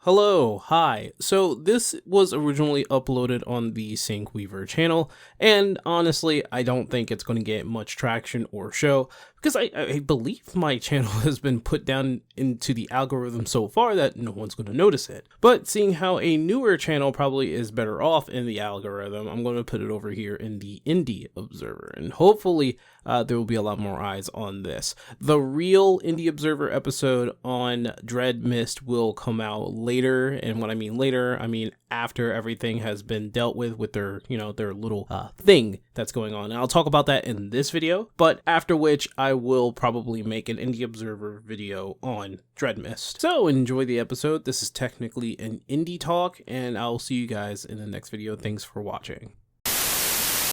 Hello, hi. So this was originally uploaded on the Syncweaver channel, and honestly, I don't think it's going to get much traction or show, because I believe my channel has been put down into the algorithm so far that no one's going to notice it. But seeing how a newer channel probably is better off in the algorithm, I'm going to put it over here in the Indie Observer, and hopefully there will be a lot more eyes on this. The real Indie Observer episode on Dreadmyst will come out later, and when I mean later, I mean after everything has been dealt with their, their little thing that's going on. And I'll talk about that in this video, but after which I will probably make an Indie Observer video on Dreadmyst. So enjoy the episode. This is technically an indie talk, and I'll see you guys in the next video. Thanks for watching.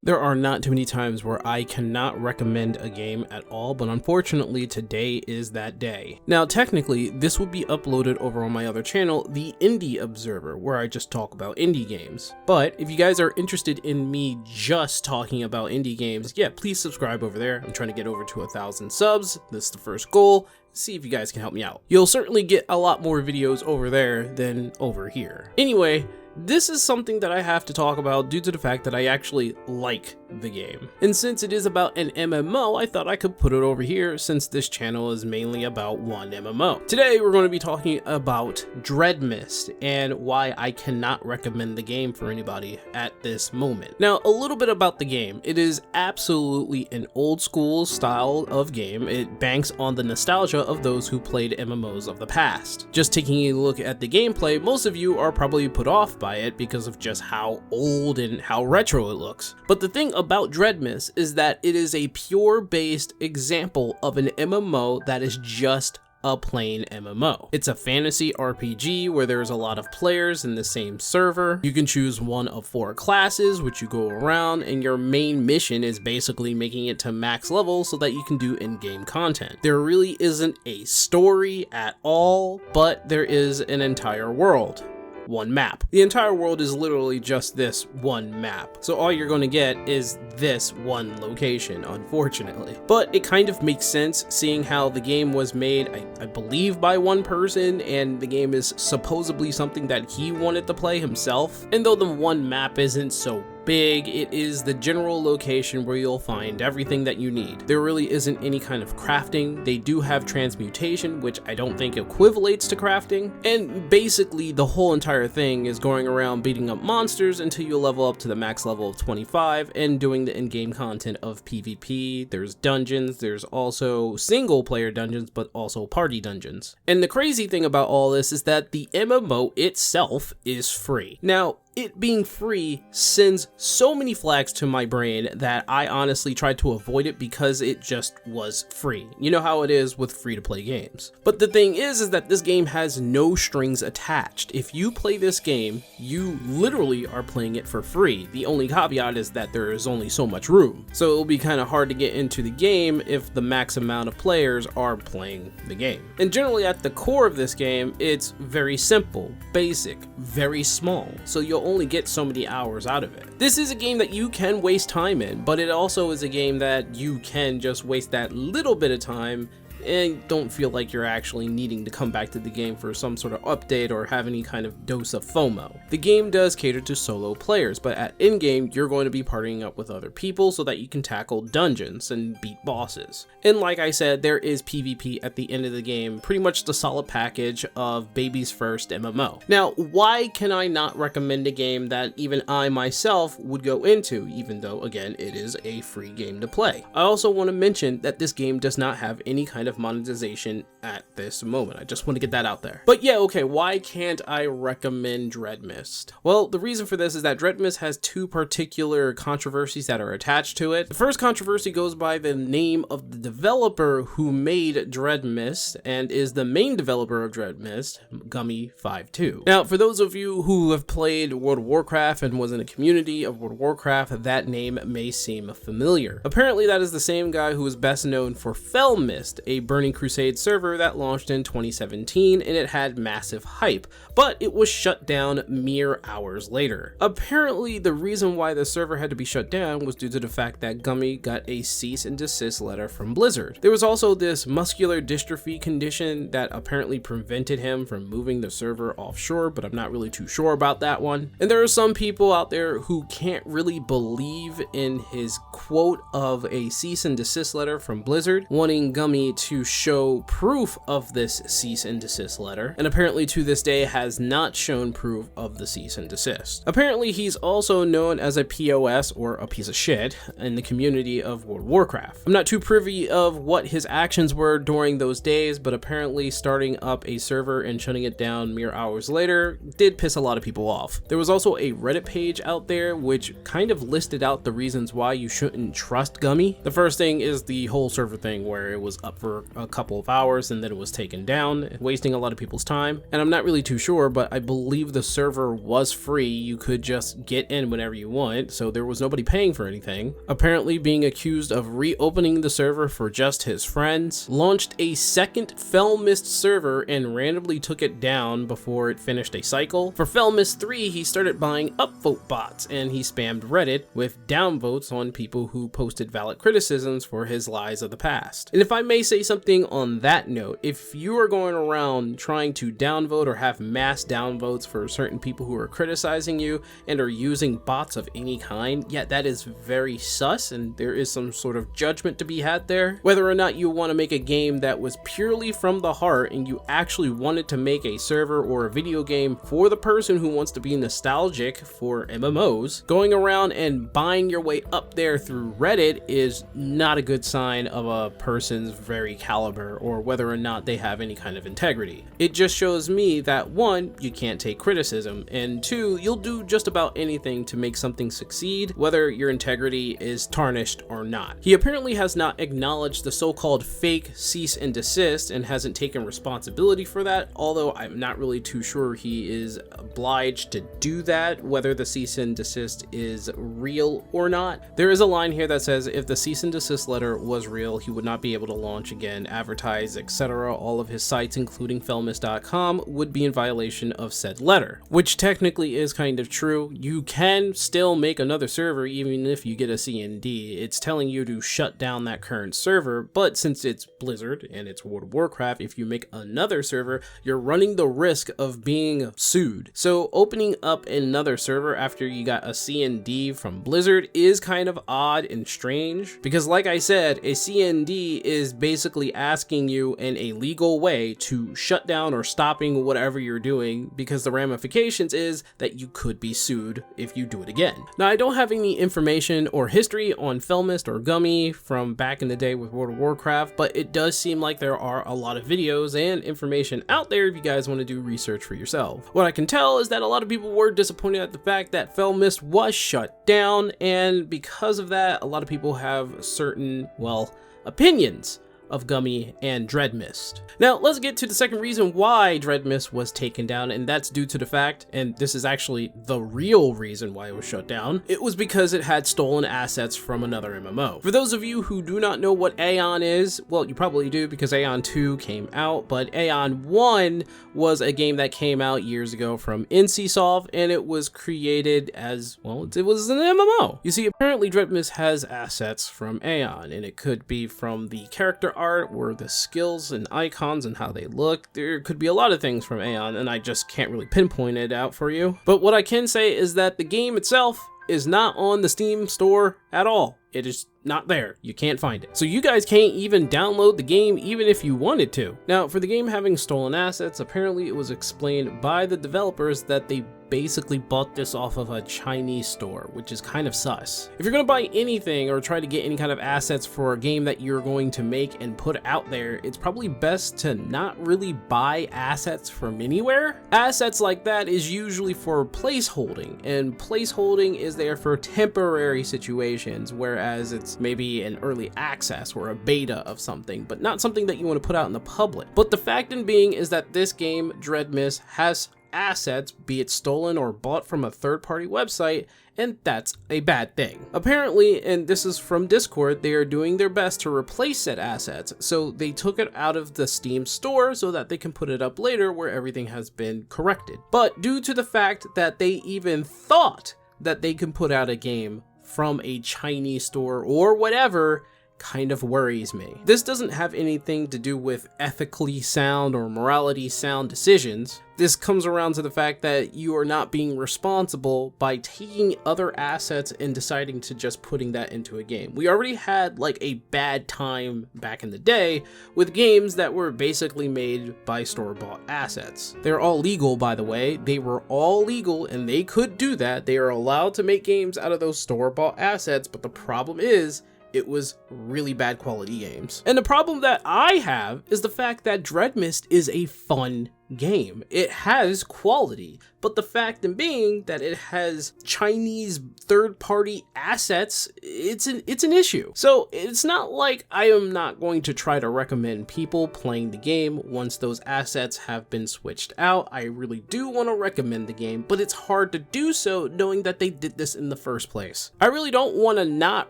There are not too many times where I cannot recommend a game at all, but unfortunately today is that day. Now technically this would be uploaded over on my other channel, the Indie Observer, where I just talk about indie games. But if you guys are interested in me just talking about indie games, yeah, please subscribe over there. I'm trying to get over to 1,000 subs. This is the first goal. See if you guys can help me out. You'll certainly get a lot more videos over there than over here. Anyway, this is something that I have to talk about due to the fact that I actually like the game. And since it is about an MMO, I thought I could put it over here since this channel is mainly about one MMO. Today we're going to be talking about Dreadmyst and why I cannot recommend the game for anybody at this moment. Now, a little bit about the game. It is absolutely an old school style of game. It banks on the nostalgia of those who played MMOs of the past. Just taking a look at the gameplay, most of you are probably put off by it because of just how old and how retro it looks. But the thing about Dreadmyst is that it is a pure based example of an MMO that is just a plain MMO. It's a fantasy RPG where there's a lot of players in the same server. You can choose one of 4 classes, which you go around, and your main mission is basically making it to max level so that you can do in-game content. There really isn't a story at all, but there is an entire world. One map. The entire world is literally just this one map. So all you're going to get is this one location, unfortunately. But it kind of makes sense seeing how the game was made, I believe, by one person, and the game is supposedly something that he wanted to play himself. And though the one map isn't so big, it is the general location where you'll find everything that you need. There really isn't any kind of crafting. They do have transmutation, which I don't think equivalates to crafting, and basically the whole entire thing is going around beating up monsters until you level up to the max level of 25 and doing the in-game content of PvP. There's dungeons, there's also single player dungeons, but also party dungeons. And the crazy thing about all this is that the MMO itself is free. Now, it being free sends so many flags to my brain that I honestly tried to avoid it because it just was free. You know how it is with free-to-play games. But the thing is that this game has no strings attached. If you play this game, you literally are playing it for free. The only caveat is that there is only so much room. So it'll be kind of hard to get into the game if the max amount of players are playing the game. And generally at the core of this game, it's very simple, basic, very small. So you'll only get so many hours out of it. This is a game that you can waste time in, but it also is a game that you can just waste that little bit of time and don't feel like you're actually needing to come back to the game for some sort of update or have any kind of dose of FOMO. The game does cater to solo players, but at in-game, you're going to be partnering up with other people so that you can tackle dungeons and beat bosses. And like I said, there is PvP at the end of the game, pretty much the solid package of baby's first MMO. Now, why can I not recommend a game that even I myself would go into, even though, again, it is a free game to play? I also want to mention that this game does not have any kind of monetization at this moment. I just want to get that out there. But yeah, okay, why can't I recommend Dreadmyst? Well, the reason for this is that Dreadmyst has 2 particular controversies that are attached to it. The first controversy goes by the name of the developer who made Dreadmyst and is the main developer of Dreadmyst, Gummy52. Now, for those of you who have played World of Warcraft and was in a community of World of Warcraft, that name may seem familiar. Apparently, that is the same guy who is best known for Fellmist, a Burning Crusade server that launched in 2017, and it had massive hype, but it was shut down mere hours later. Apparently, the reason why the server had to be shut down was due to the fact that Gummy got a cease and desist letter from Blizzard. There was also this muscular dystrophy condition that apparently prevented him from moving the server offshore, but I'm not really too sure about that one. And there are some people out there who can't really believe in his quote of a cease and desist letter from Blizzard, wanting Gummy to show proof of this cease and desist letter, and apparently to this day has not shown proof of the cease and desist. Apparently he's also known as a POS, or a piece of shit, in the community of World of Warcraft. I'm not too privy of what his actions were during those days, but apparently starting up a server and shutting it down mere hours later did piss a lot of people off. There was also a Reddit page out there which kind of listed out the reasons why you shouldn't trust Gummy. The first thing is the whole server thing where it was up for a couple of hours and then it was taken down, wasting a lot of people's time. And I'm not really too sure, but I believe the server was free. You could just get in whenever you want, so there was nobody paying for anything. Apparently being accused of reopening the server for just his friends, launched a second Dreadmyst server and randomly took it down before it finished a cycle. For Dreadmyst 3, he started buying upvote bots and he spammed Reddit with downvotes on people who posted valid criticisms for his lies of the past. And if I may say something on that note, if you are going around trying to downvote or have mass downvotes for certain people who are criticizing you and are using bots of any kind, yeah, that is very sus, and there is some sort of judgment to be had there. Whether or not you want to make a game that was purely from the heart and you actually wanted to make a server or a video game for the person who wants to be nostalgic for MMOs, going around and buying your way up there through Reddit is not a good sign of a person's very caliber or whether or not they have any kind of integrity. It just shows me that one, you can't take criticism, and two, you'll do just about anything to make something succeed, whether your integrity is tarnished or not. He apparently has not acknowledged the so-called fake cease and desist and hasn't taken responsibility for that, although I'm not really too sure he is obliged to do that, whether the cease and desist is real or not. There is a line here that says if the cease and desist letter was real, he would not be able to launch again, advertise, etc. All of his sites, including Dreadmyst.com, would be in violation of said letter, which technically is kind of true. You can still make another server even if you get a CND. It's telling you to shut down that current server, but since it's Blizzard and it's World of Warcraft, if you make another server, you're running the risk of being sued. So opening up another server after you got a CND from Blizzard is kind of odd and strange, because like I said, a CND is basically asking you in a legal way to shut down or stopping whatever you're doing, because the ramifications is that you could be sued if you do it again. Now, I don't have any information or history on Dreadmyst or Gummy from back in the day with World of Warcraft, but it does seem like there are a lot of videos and information out there if you guys want to do research for yourself. What I can tell is that a lot of people were disappointed at the fact that Dreadmyst was shut down, and because of that, a lot of people have certain, well, opinions of Gummy and Dreadmyst. Now, let's get to the second reason why Dreadmyst was taken down, and that's due to the fact, and this is actually the real reason why it was shut down, it was because it had stolen assets from another MMO. For those of you who do not know what Aeon is, well, you probably do because Aeon 2 came out, but Aeon 1 was a game that came out years ago from NCSoft, and it was created as, well, it was an MMO. You see, apparently Dreadmyst has assets from Aeon, and it could be from the character art or the skills and icons and how they look. There could be a lot of things from Aeon, and I just can't really pinpoint it out for you. But what I can say is that the game itself is not on the Steam store at all. It is not there. You can't find it. So you guys can't even download the game even if you wanted to. Now, for the game having stolen assets, apparently it was explained by the developers that they basically bought this off of a Chinese store, which is kind of sus. If you're gonna buy anything or try to get any kind of assets for a game that you're going to make and put out there, it's probably best to not really buy assets from anywhere. Assets like that is usually for placeholding, and placeholding is there for temporary situations, whereas whereas it's maybe an early access or a beta of something, but not something that you want to put out in the public. But the fact in being is that this game, Dreadmyst, has assets, be it stolen or bought from a third-party website, and that's a bad thing. Apparently, and this is from Discord, they are doing their best to replace said assets, so they took it out of the Steam store so that they can put it up later where everything has been corrected. But due to the fact that they even thought that they can put out a game from a Chinese store or whatever, kind of worries me. This doesn't have anything to do with ethically sound or morality sound decisions. This comes around to the fact that you are not being responsible by taking other assets and deciding to just putting that into a game. We already had like a bad time back in the day with games that were basically made by store-bought assets. They're all legal, by the way. They were all legal and they could do that. They are allowed to make games out of those store-bought assets, but the problem is it was really bad quality games. And the problem that I have is the fact that Dreadmyst is a fun game. It has quality, but the fact in being that it has Chinese third-party assets, it's an issue. So it's not like I am not going to try to recommend people playing the game once those assets have been switched out. I really do want to recommend the game, but it's hard to do so knowing that they did this in the first place. I really don't want to not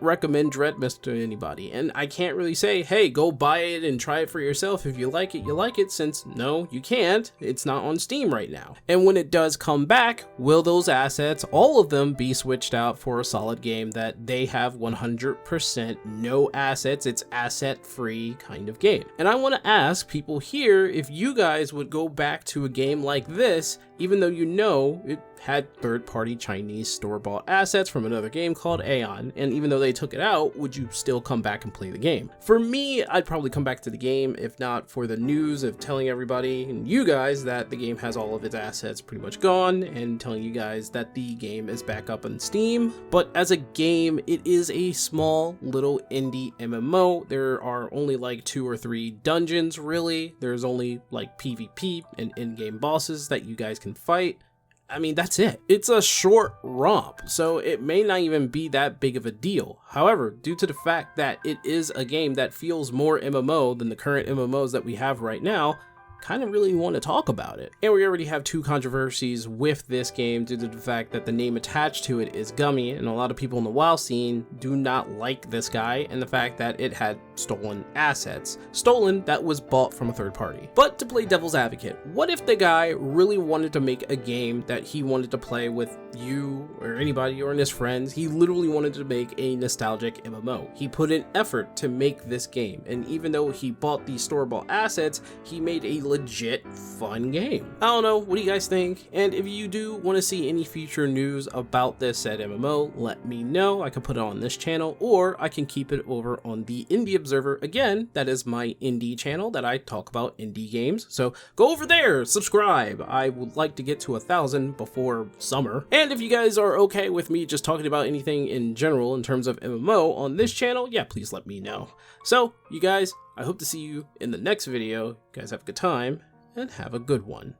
recommend Dreadmyst to anybody, and I can't really say, hey, go buy it and try it for yourself. If you like it, you like it, since no, you can't. It's not on Steam right now. And when it does come back, will those assets, all of them, be switched out for a solid game that they have 100% no assets, it's asset free kind of game? And I want to ask people here if you guys would go back to a game like this, even though you know it had third-party Chinese store-bought assets from another game called Aeon, and even though they took it out, would you still come back and play the game? For me, I'd probably come back to the game, if not for the news of telling everybody and you guys that the game has all of its assets pretty much gone, and telling you guys that the game is back up on Steam. But as a game, it is a small little indie MMO. There are only like 2 or 3 dungeons, really. There's only like PvP and in-game bosses that you guys can fight. I mean, that's it. It's a short romp, so it may not even be that big of a deal. However, due to the fact that it is a game that feels more MMO than the current MMOs that we have right now, kind of really want to talk about it. And we already have 2 controversies with this game due to the fact that the name attached to it is Gummy, and a lot of people in the WoW scene do not like this guy and the fact that it had stolen assets. Stolen that was bought from a third party. But to play devil's advocate, what if the guy really wanted to make a game that he wanted to play with you or anybody or his friends? He literally wanted to make a nostalgic MMO. He put in effort to make this game, and even though he bought these store-bought assets, he made a legit fun game. I don't know, what do you guys think? And if you do want to see any future news about this said MMO, let me know. I can put it on this channel, or I can keep it over on the Indie Observer. Again, that is my indie channel that I talk about indie games, so go over there, subscribe. I would like to get to 1,000 before summer. And if you guys are okay with me just talking about anything in general in terms of MMO on this channel, yeah, please let me know. So, you guys, I hope to see you in the next video. You guys have a good time, and have a good one.